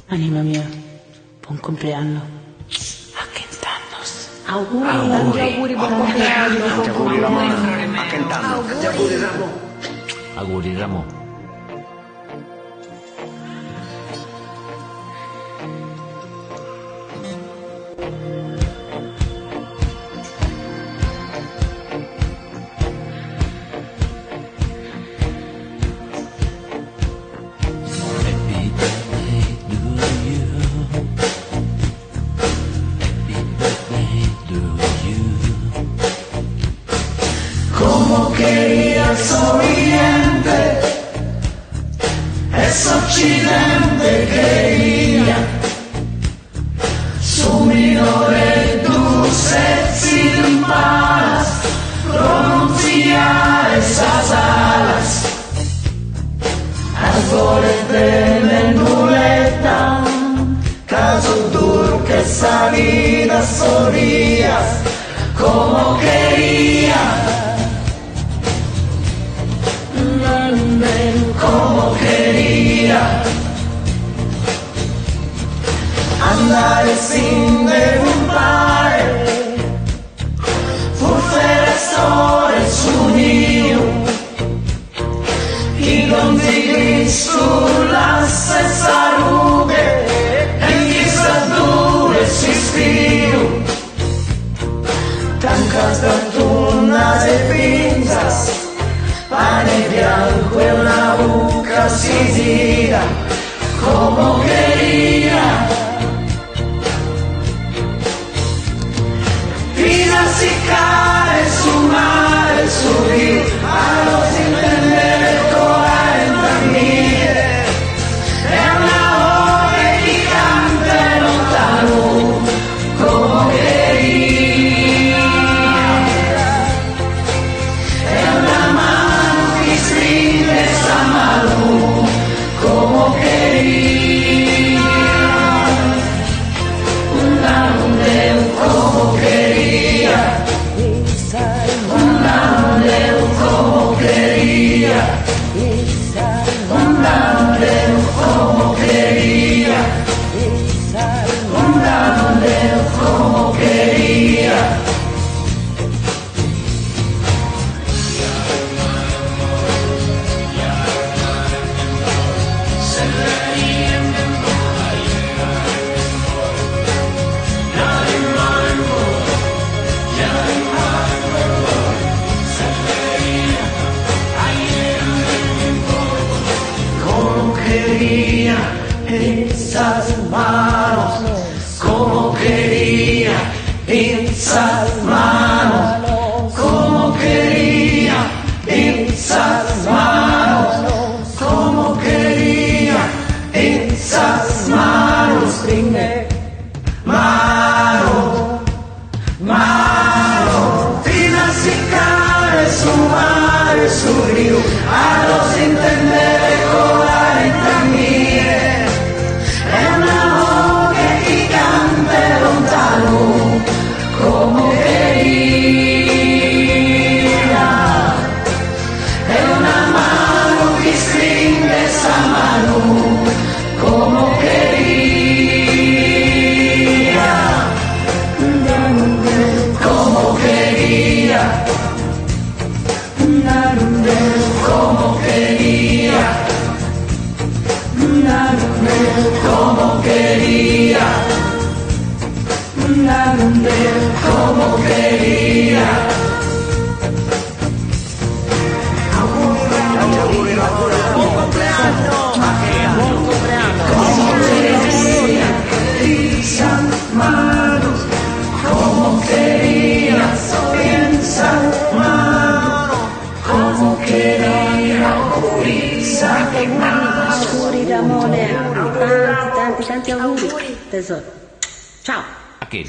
Anima mia, buon compleanno. A Kentannos. Auguri, tanti auguri, buon compleanno. Auguri Ramon, a Kentanno. Auguri Ramon. Auguri Ramon. Como quería su oriente, ese occidente quería su minore dulce sin paras, pronunciar esas alas, árboles de menduleta, caso turque salidas orillas, como quería. Como quería andar sin preguntar, profesores unidos y donde las arrugue en esas dures existió tantas fortunas de pinzas. Pane bianco e una boca sentida como quería. Fina si cae su mare, su río, a los entender cuarenta mil. È una ora gigante lontano como quería. Como quería, como quería, como quería, como quería, como quería. Quería esas manos, como quería esas manos, como quería esas manos, como quería esas manos, dime, mano, mano, finas y cares, su mar, su río, a los entender. Como quería, è una mano che stringe esa mano, como quería, como quería, como quería, como quería. Como quería. Auguri Ramon, buon compleanno. Buon compleanno. Como quería esas manos, como quería esas manos, como quería esas manos. Auguri Ramone, tanti auguri tesoro. Ciao. A che?